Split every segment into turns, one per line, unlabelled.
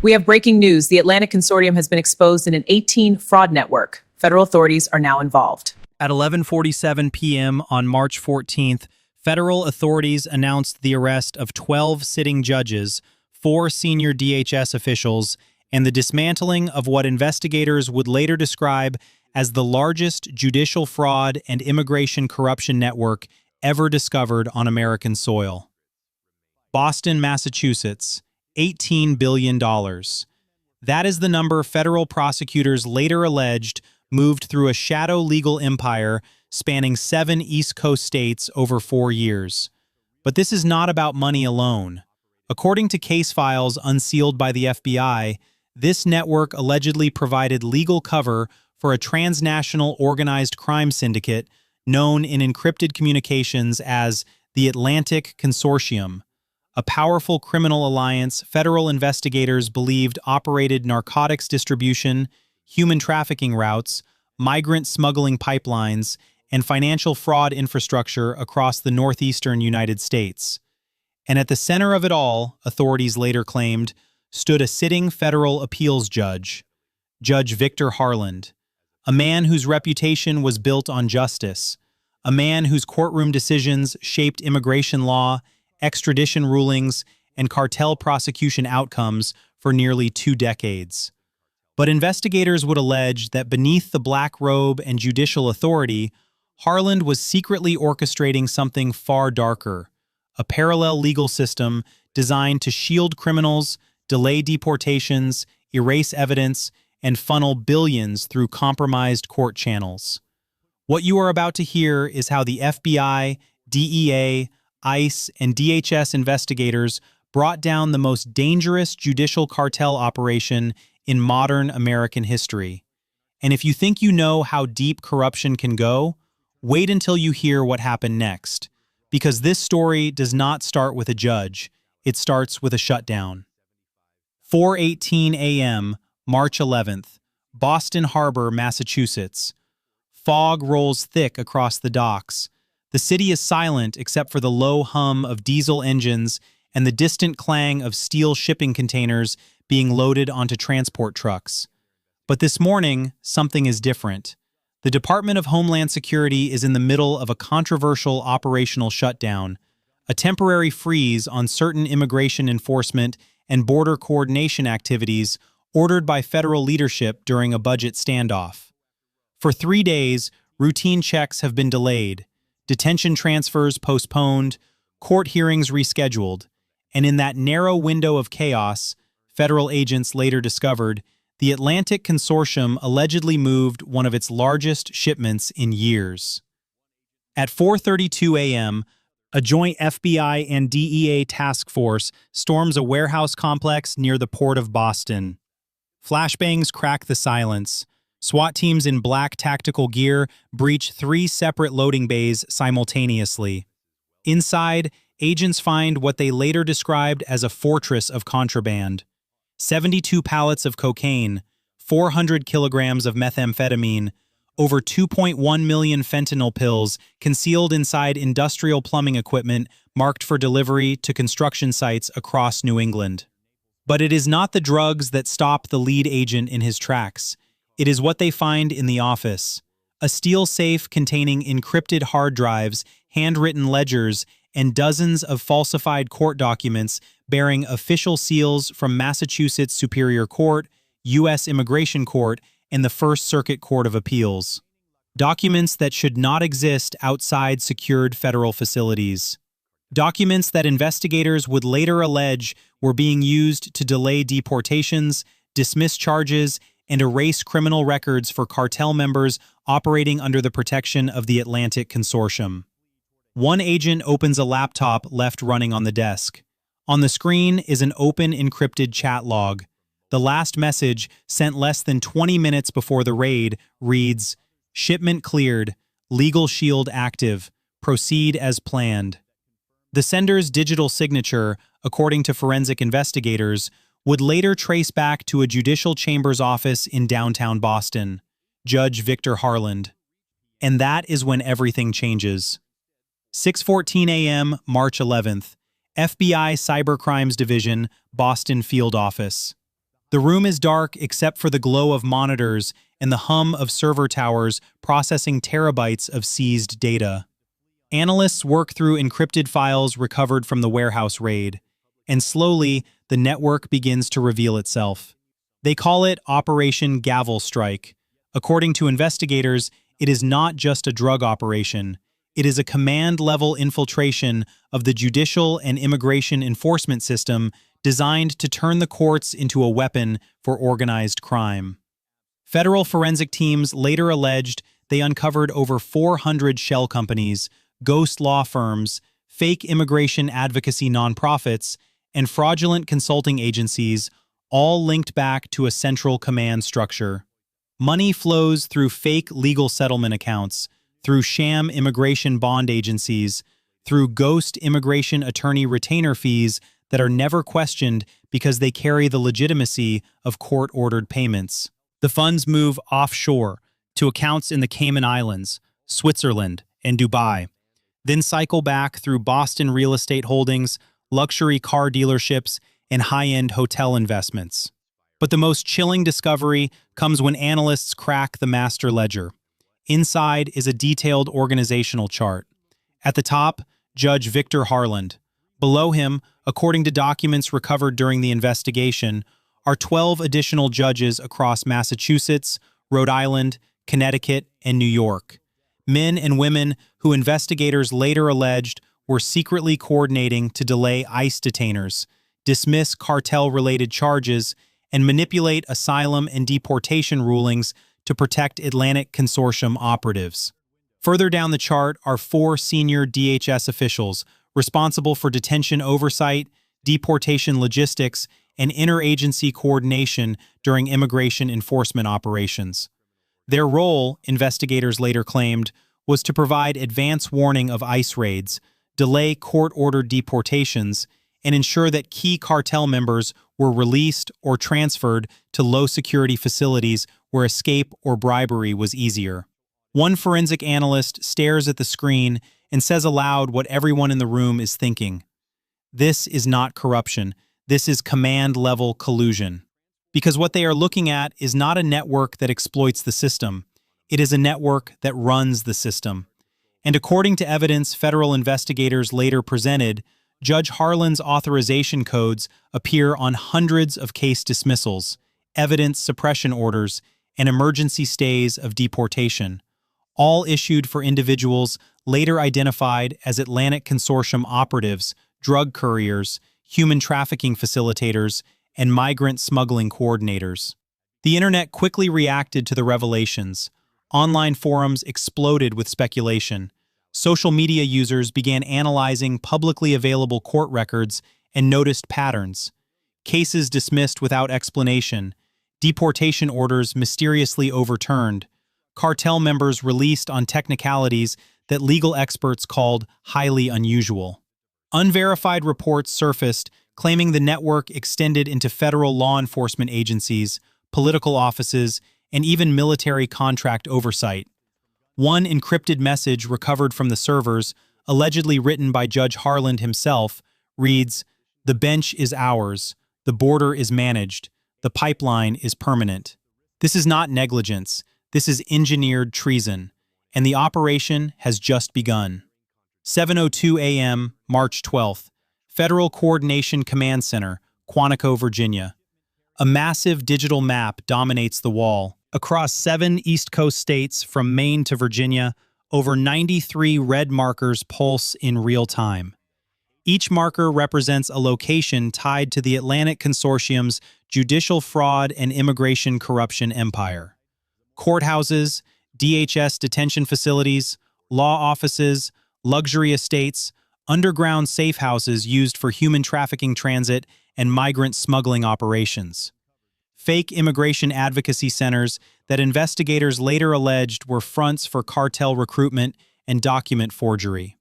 We have breaking news. The Atlantic Consortium has been exposed in an 18 fraud network. Federal authorities are now involved.
At 11:47 p.m. on March 14th, federal authorities announced the arrest of 12 sitting judges, 4 senior DHS officials, and the dismantling of what investigators would later describe as the largest judicial fraud and immigration corruption network ever discovered on American soil. Boston, Massachusetts, $18 billion. That is the number federal prosecutors later alleged moved through a shadow legal empire spanning 7 East Coast states over 4 years. But this is not about money alone. According to case files unsealed by the FBI, this network allegedly provided legal cover for a transnational organized crime syndicate known in encrypted communications as the Atlantic Consortium, a powerful criminal alliance federal investigators believed operated narcotics distribution, human trafficking routes, migrant smuggling pipelines, and financial fraud infrastructure across the northeastern United States. And at the center of it all, authorities later claimed, stood a sitting federal appeals judge, Judge Victor Harland, a man whose reputation was built on justice, a man whose courtroom decisions shaped immigration law, extradition rulings, and cartel prosecution outcomes for nearly 2 decades. But investigators would allege that beneath the black robe and judicial authority, Harland was secretly orchestrating something far darker, a parallel legal system designed to shield criminals, delay deportations, erase evidence, and funnel billions through compromised court channels. What you are about to hear is how the FBI, DEA, ICE, and DHS investigators brought down the most dangerous judicial cartel operation in modern American history. And if you think you know how deep corruption can go, wait until you hear what happened next, because this story does not start with a judge, it starts with a shutdown. 4:18 a.m., March 11th, Boston Harbor, Massachusetts. Fog rolls thick across the docks. The city is silent except for the low hum of diesel engines and the distant clang of steel shipping containers being loaded onto transport trucks. But this morning, something is different. The Department of Homeland Security is in the middle of a controversial operational shutdown, a temporary freeze on certain immigration enforcement and border coordination activities ordered by federal leadership during a budget standoff. For 3 days, routine checks have been delayed, detention transfers postponed, court hearings rescheduled, and in that narrow window of chaos, federal agents later discovered the Atlantic Consortium allegedly moved one of its largest shipments in years. At 4:32 a.m., a joint FBI and DEA task force storms a warehouse complex near the port of Boston. Flashbangs crack the silence. SWAT teams in black tactical gear breach 3 separate loading bays simultaneously. Inside, agents find what they later described as a fortress of contraband. 72 pallets of cocaine, 400 kilograms of methamphetamine, over 2.1 million fentanyl pills concealed inside industrial plumbing equipment marked for delivery to construction sites across New England. But it is not the drugs that stop the lead agent in his tracks. It is what they find in the office. A steel safe containing encrypted hard drives, handwritten ledgers, and dozens of falsified court documents bearing official seals from Massachusetts Superior Court, U.S. Immigration Court, and the First Circuit Court of Appeals. Documents that should not exist outside secured federal facilities. Documents that investigators would later allege were being used to delay deportations, dismiss charges, and erase criminal records for cartel members operating under the protection of the Atlantic Consortium. One agent opens a laptop left running on the desk. On the screen is an open encrypted chat log. The last message, sent less than 20 minutes before the raid, reads, "Shipment cleared, legal shield active, proceed as planned." The sender's digital signature, according to forensic investigators, would later trace back to a judicial chamber's office in downtown Boston, Judge Victor Harland. And that is when everything changes. 6:14 a.m., March 11th, FBI Cybercrimes Division, Boston Field Office. The room is dark except for the glow of monitors and the hum of server towers processing terabytes of seized data. Analysts work through encrypted files recovered from the warehouse raid, and slowly the network begins to reveal itself. They call it Operation Gavel Strike. According to investigators, it is not just a drug operation. It is a command-level infiltration of the judicial and immigration enforcement system designed to turn the courts into a weapon for organized crime. Federal forensic teams later alleged they uncovered over 400 shell companies, ghost law firms, fake immigration advocacy nonprofits, and fraudulent consulting agencies, all linked back to a central command structure. Money flows through fake legal settlement accounts, through sham immigration bond agencies, through ghost immigration attorney retainer fees that are never questioned because they carry the legitimacy of court-ordered payments. The funds move offshore to accounts in the Cayman Islands, Switzerland, and Dubai, then cycle back through Boston real estate holdings, luxury car dealerships, and high-end hotel investments. But the most chilling discovery comes when analysts crack the master ledger. Inside is a detailed organizational chart. At the top, Judge Victor Harland. Below him, according to documents recovered during the investigation, are 12 additional judges across Massachusetts, Rhode Island, Connecticut, and New York. Men and women who investigators later alleged were secretly coordinating to delay ICE detainers, dismiss cartel-related charges, and manipulate asylum and deportation rulings to protect Atlantic Consortium operatives. Further down the chart are 4 senior DHS officials responsible for detention oversight, deportation logistics, and interagency coordination during immigration enforcement operations. Their role, investigators later claimed, was to provide advance warning of ICE raids, delay court-ordered deportations, and ensure that key cartel members were released or transferred to low-security facilities where escape or bribery was easier. One forensic analyst stares at the screen and says aloud what everyone in the room is thinking. This is not corruption. This is command-level collusion. Because what they are looking at is not a network that exploits the system. It is a network that runs the system. And according to evidence federal investigators later presented, Judge Harlan's authorization codes appear on hundreds of case dismissals, evidence suppression orders, and emergency stays of deportation, all issued for individuals later identified as Atlantic Consortium operatives, drug couriers, human trafficking facilitators, and migrant smuggling coordinators. The internet quickly reacted to the revelations. Online forums exploded with speculation. Social media users began analyzing publicly available court records and noticed patterns. Cases dismissed without explanation, deportation orders mysteriously overturned, cartel members released on technicalities that legal experts called highly unusual. Unverified reports surfaced claiming the network extended into federal law enforcement agencies, political offices, and even military contract oversight. One encrypted message recovered from the servers, allegedly written by Judge Harland himself, reads, "The bench is ours, the border is managed, the pipeline is permanent." This is not negligence, this is engineered treason, and the operation has just begun. 7:02 a.m., March 12th, Federal Coordination Command Center, Quantico, Virginia. A massive digital map dominates the wall. Across 7 East Coast states from Maine to Virginia, over 93 red markers pulse in real time. Each marker represents a location tied to the Atlantic Consortium's judicial fraud and immigration corruption empire. Courthouses, DHS detention facilities, law offices, luxury estates, underground safe houses used for human trafficking transit and migrant smuggling operations. Fake immigration advocacy centers that investigators later alleged were fronts for cartel recruitment and document forgery.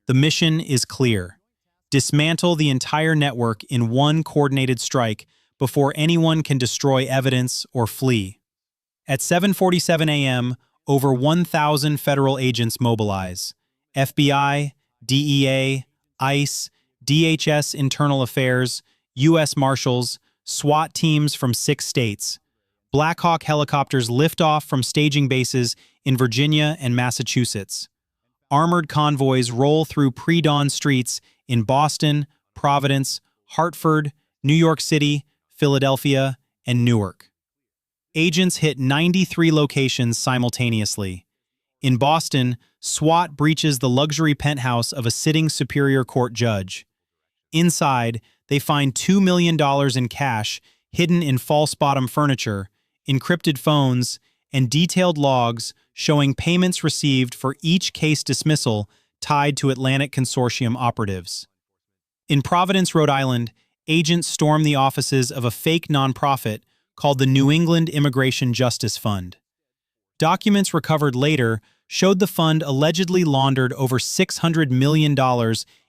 The mission is clear: dismantle the entire network in one coordinated strike before anyone can destroy evidence or flee. At 7:47 a.m., over 1,000 federal agents mobilize. FBI, DEA, ICE, DHS Internal Affairs, U.S. Marshals, SWAT teams from 6 states. Black Hawk helicopters lift off from staging bases in Virginia and Massachusetts. Armored convoys roll through pre-dawn streets in Boston, Providence, Hartford, New York City, Philadelphia, and Newark. Agents hit 93 locations simultaneously. In Boston, SWAT breaches the luxury penthouse of a sitting Superior Court judge. Inside, they find $2 million in cash hidden in false bottom furniture, encrypted phones, and detailed logs showing payments received for each case dismissal tied to Atlantic Consortium operatives. In Providence, Rhode Island, agents storm the offices of a fake nonprofit called the New England Immigration Justice Fund. Documents recovered later showed the fund allegedly laundered over $600 million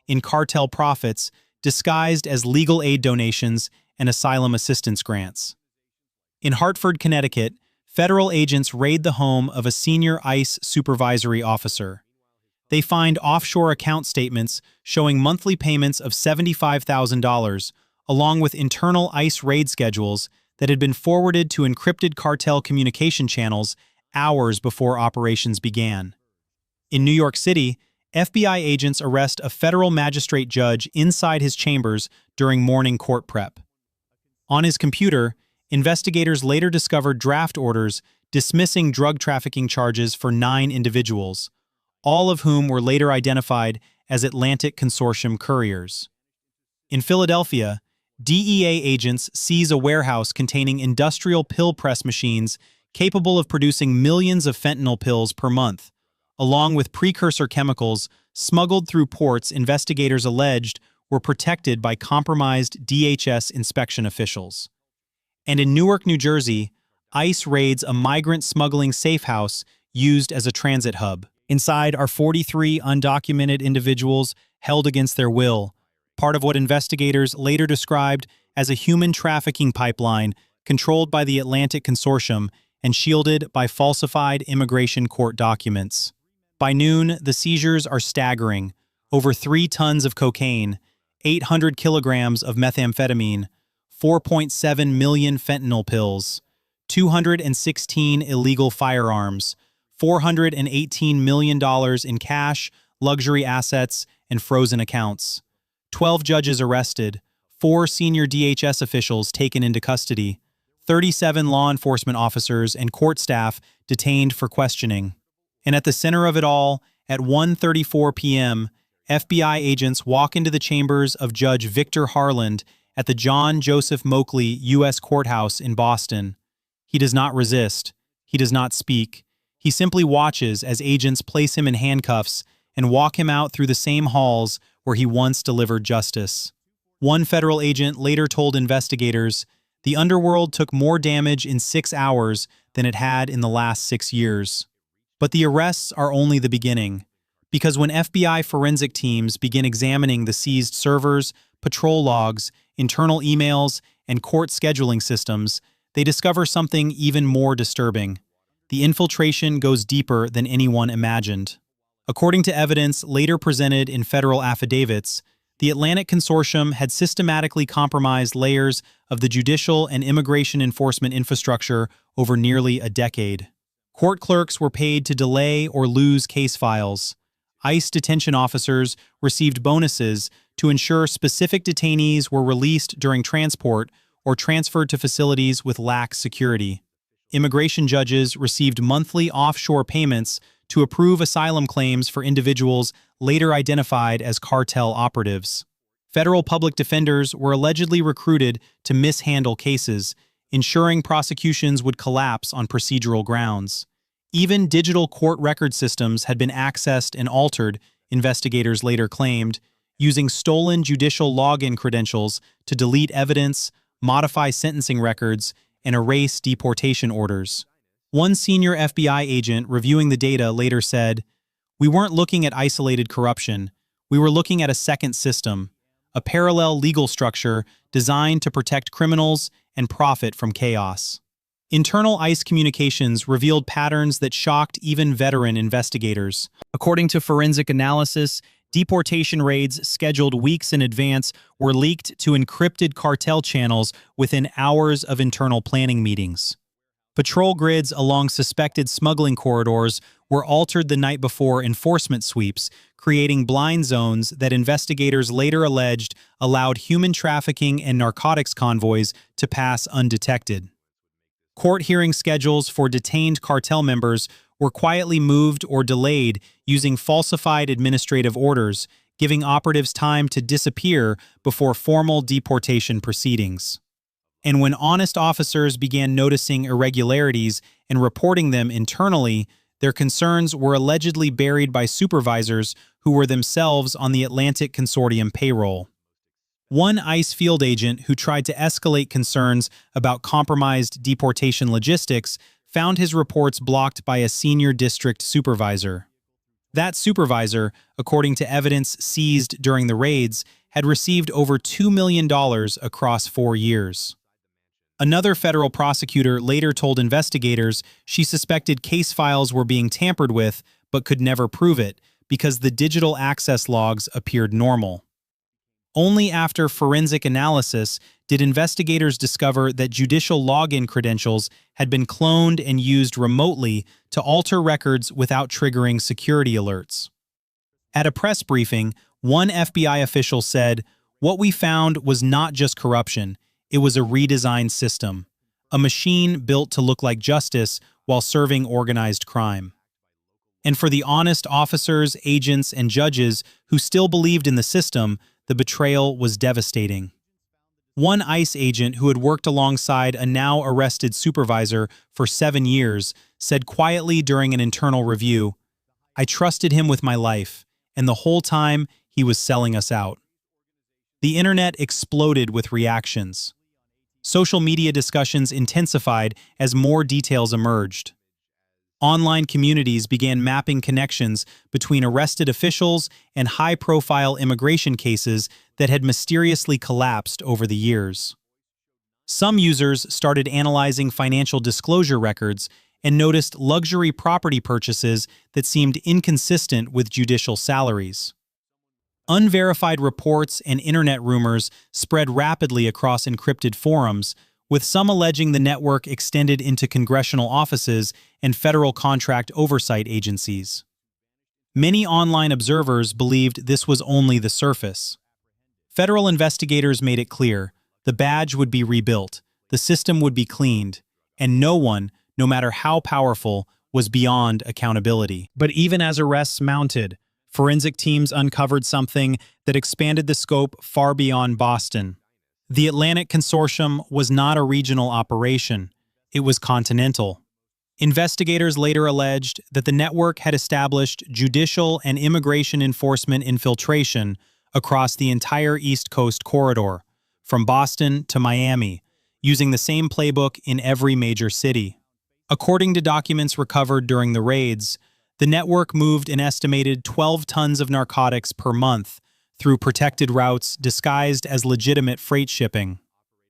in cartel profits disguised as legal aid donations and asylum assistance grants. In Hartford, Connecticut, federal agents raid the home of a senior ICE supervisory officer. They find offshore account statements showing monthly payments of $75,000, along with internal ICE raid schedules that had been forwarded to encrypted cartel communication channels hours before operations began. In New York City, FBI agents arrest a federal magistrate judge inside his chambers during morning court prep. On his computer, investigators later discovered draft orders dismissing drug trafficking charges for 9 individuals, all of whom were later identified as Atlantic Consortium couriers. In Philadelphia, DEA agents seize a warehouse containing industrial pill press machines capable of producing millions of fentanyl pills per month, along with precursor chemicals smuggled through ports investigators alleged were protected by compromised DHS inspection officials. And in Newark, New Jersey, ICE raids a migrant smuggling safe house used as a transit hub. Inside are 43 undocumented individuals held against their will, part of what investigators later described as a human trafficking pipeline controlled by the Atlantic Consortium and shielded by falsified immigration court documents. By noon, the seizures are staggering: over 3 tons of cocaine, 800 kilograms of methamphetamine, 4.7 million fentanyl pills, 216 illegal firearms, $418 million in cash, luxury assets, and frozen accounts. 12 judges arrested, 4 senior DHS officials taken into custody, 37 law enforcement officers and court staff detained for questioning. And at the center of it all, at 1:34 p.m., FBI agents walk into the chambers of Judge Victor Harland at the John Joseph Moakley U.S. Courthouse in Boston. He does not resist. He does not speak. He simply watches as agents place him in handcuffs and walk him out through the same halls where he once delivered justice. One federal agent later told investigators, "The underworld took more damage in 6 hours than it had in the last 6 years." But the arrests are only the beginning, because when FBI forensic teams begin examining the seized servers, patrol logs, internal emails, and court scheduling systems, they discover something even more disturbing. The infiltration goes deeper than anyone imagined. According to evidence later presented in federal affidavits, the Atlantic Consortium had systematically compromised layers of the judicial and immigration enforcement infrastructure over nearly a decade. Court clerks were paid to delay or lose case files. ICE detention officers received bonuses to ensure specific detainees were released during transport or transferred to facilities with lax security. Immigration judges received monthly offshore payments to approve asylum claims for individuals later identified as cartel operatives. Federal public defenders were allegedly recruited to mishandle cases, ensuring prosecutions would collapse on procedural grounds. Even digital court record systems had been accessed and altered, investigators later claimed, using stolen judicial login credentials to delete evidence, modify sentencing records, and erase deportation orders. One senior FBI agent reviewing the data later said, "We weren't looking at isolated corruption. We were looking at a second system, a parallel legal structure designed to protect criminals and profit from chaos." Internal ICE communications revealed patterns that shocked even veteran investigators. According to forensic analysis, Deportation raids scheduled weeks in advance were leaked to encrypted cartel channels within hours of internal planning meetings. Patrol grids along suspected smuggling corridors were altered the night before enforcement sweeps, creating blind zones that investigators later alleged allowed human trafficking and narcotics convoys to pass undetected. Court hearing schedules for detained cartel members were quietly moved or delayed using falsified administrative orders, giving operatives time to disappear before formal deportation proceedings. And when honest officers began noticing irregularities and reporting them internally, their concerns were allegedly buried by supervisors who were themselves on the Atlantic Consortium payroll. One ICE field agent who tried to escalate concerns about compromised deportation logistics found his reports blocked by a senior district supervisor. That supervisor, according to evidence seized during the raids, had received over $2 million across 4 years. Another federal prosecutor later told investigators she suspected case files were being tampered with but could never prove it because the digital access logs appeared normal. Only after forensic analysis did investigators discover that judicial login credentials had been cloned and used remotely to alter records without triggering security alerts. At a press briefing, one FBI official said, "What we found was not just corruption, it was a redesigned system, a machine built to look like justice while serving organized crime." And for the honest officers, agents, and judges who still believed in the system, the betrayal was devastating. One ICE agent who had worked alongside a now-arrested supervisor for 7 years said quietly during an internal review, "I trusted him with my life, and the whole time he was selling us out." The internet exploded with reactions. Social media discussions intensified as more details emerged. Online communities began mapping connections between arrested officials and high-profile immigration cases that had mysteriously collapsed over the years. Some users started analyzing financial disclosure records and noticed luxury property purchases that seemed inconsistent with judicial salaries. Unverified reports and internet rumors spread rapidly across encrypted forums, with some alleging the network extended into congressional offices and federal contract oversight agencies. Many online observers believed this was only the surface. Federal investigators made it clear the badge would be rebuilt, the system would be cleaned, and no one, no matter how powerful, was beyond accountability. But even as arrests mounted, forensic teams uncovered something that expanded the scope far beyond Boston. The Atlantic Consortium was not a regional operation, it was continental. Investigators later alleged that the network had established judicial and immigration enforcement infiltration across the entire East Coast corridor, from Boston to Miami, using the same playbook in every major city. According to documents recovered during the raids, the network moved an estimated 12 tons of narcotics per month through protected routes disguised as legitimate freight shipping.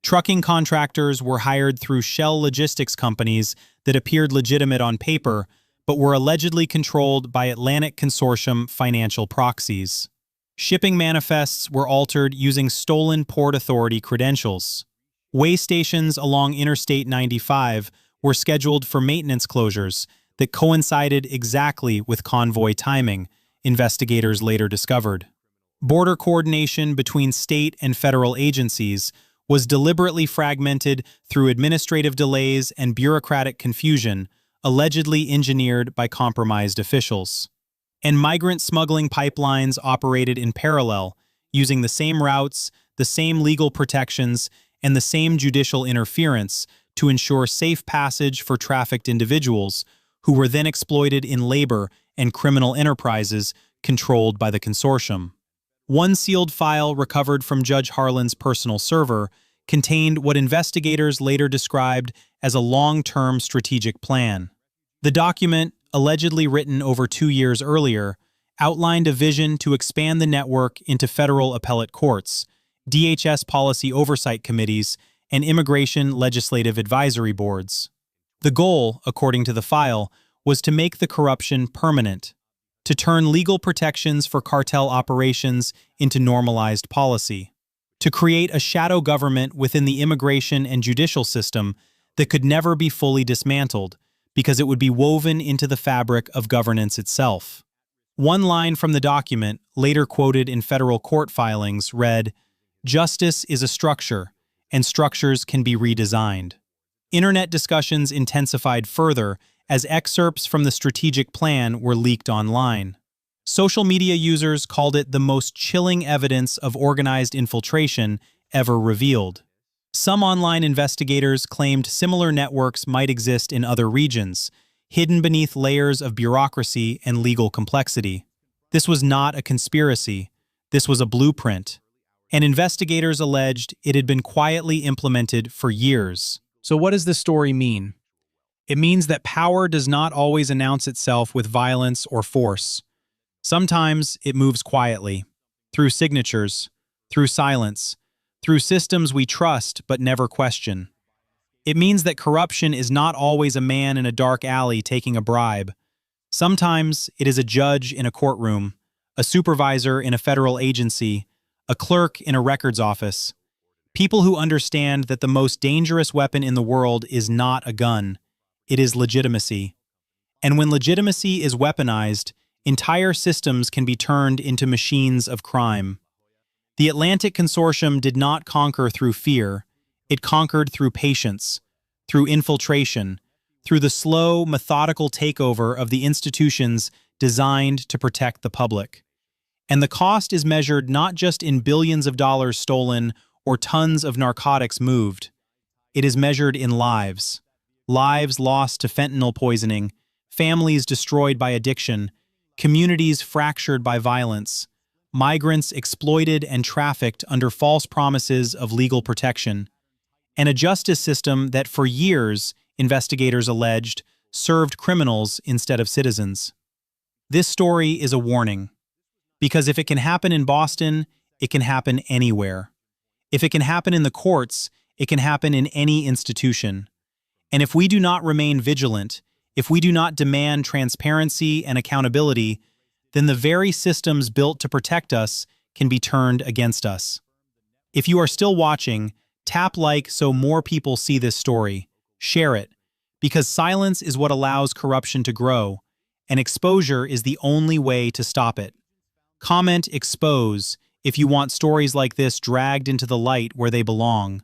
Trucking contractors were hired through shell logistics companies that appeared legitimate on paper, but were allegedly controlled by Atlantic Consortium financial proxies. Shipping manifests were altered using stolen Port Authority credentials. Way stations along Interstate 95 were scheduled for maintenance closures that coincided exactly with convoy timing, investigators later discovered. Border coordination between state and federal agencies was deliberately fragmented through administrative delays and bureaucratic confusion, allegedly engineered by compromised officials. And migrant smuggling pipelines operated in parallel, using the same routes, the same legal protections, and the same judicial interference to ensure safe passage for trafficked individuals, who were then exploited in labor and criminal enterprises controlled by the consortium. One sealed file recovered from Judge Harlan's personal server contained what investigators later described as a long-term strategic plan. The document, allegedly written over 2 years earlier, outlined a vision to expand the network into federal appellate courts, DHS policy oversight committees, and immigration legislative advisory boards. The goal, according to the file, was to make the corruption permanent. to turn legal protections for cartel operations into normalized policy, to create a shadow government within the immigration and judicial system that could never be fully dismantled because it would be woven into the fabric of governance itself. One line from the document, later quoted in federal court filings, read, "Justice is a structure, and structures can be redesigned." Internet discussions intensified further as excerpts from the strategic plan were leaked online. Social media users called it the most chilling evidence of organized infiltration ever revealed. Some online investigators claimed similar networks might exist in other regions, hidden beneath layers of bureaucracy and legal complexity. This was not a conspiracy. This was a blueprint. And investigators alleged it had been quietly implemented for years. So what does this story mean? It means that power does not always announce itself with violence or force. Sometimes it moves quietly, through signatures, through silence, through systems we trust but never question. It means that corruption is not always a man in a dark alley taking a bribe. Sometimes it is a judge in a courtroom, a supervisor in a federal agency, a clerk in a records office. People who understand that the most dangerous weapon in the world is not a gun. It is legitimacy. And when legitimacy is weaponized, entire systems can be turned into machines of crime. The Atlantic Consortium did not conquer through fear. It conquered through patience, through infiltration, through the slow, methodical takeover of the institutions designed to protect the public. And the cost is measured not just in billions of dollars stolen or tons of narcotics moved. It is measured in lives. Lives lost to fentanyl poisoning, families destroyed by addiction, communities fractured by violence, migrants exploited and trafficked under false promises of legal protection, and a justice system that for years, investigators alleged, served criminals instead of citizens. This story is a warning, because if it can happen in Boston, it can happen anywhere. If it can happen in the courts, it can happen in any institution. And if we do not remain vigilant, if we do not demand transparency and accountability, then the very systems built to protect us can be turned against us. If you are still watching, tap like so more people see this story. Share it, because silence is what allows corruption to grow, and exposure is the only way to stop it. Comment expose if you want stories like this dragged into the light where they belong.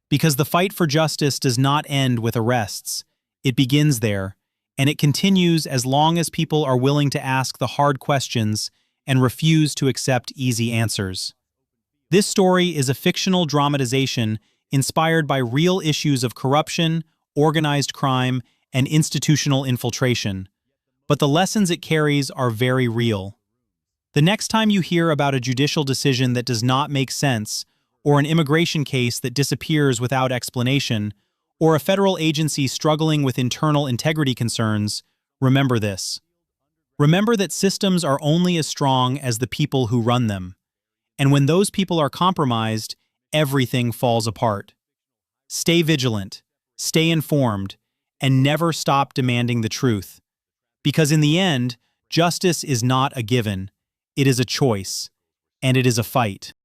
Because the fight for justice does not end with arrests. It begins there, and it continues as long as people are willing to ask the hard questions and refuse to accept easy answers. This story is a fictional dramatization inspired by real issues of corruption, organized crime, and institutional infiltration. But the lessons it carries are very real. The next time you hear about a judicial decision that does not make sense, or an immigration case that disappears without explanation, or a federal agency struggling with internal integrity concerns, remember this. Remember that systems are only as strong as the people who run them. And when those people are compromised, everything falls apart. Stay vigilant, stay informed, and never stop demanding the truth. Because in the end, justice is not a given. It is a choice, and it is a fight.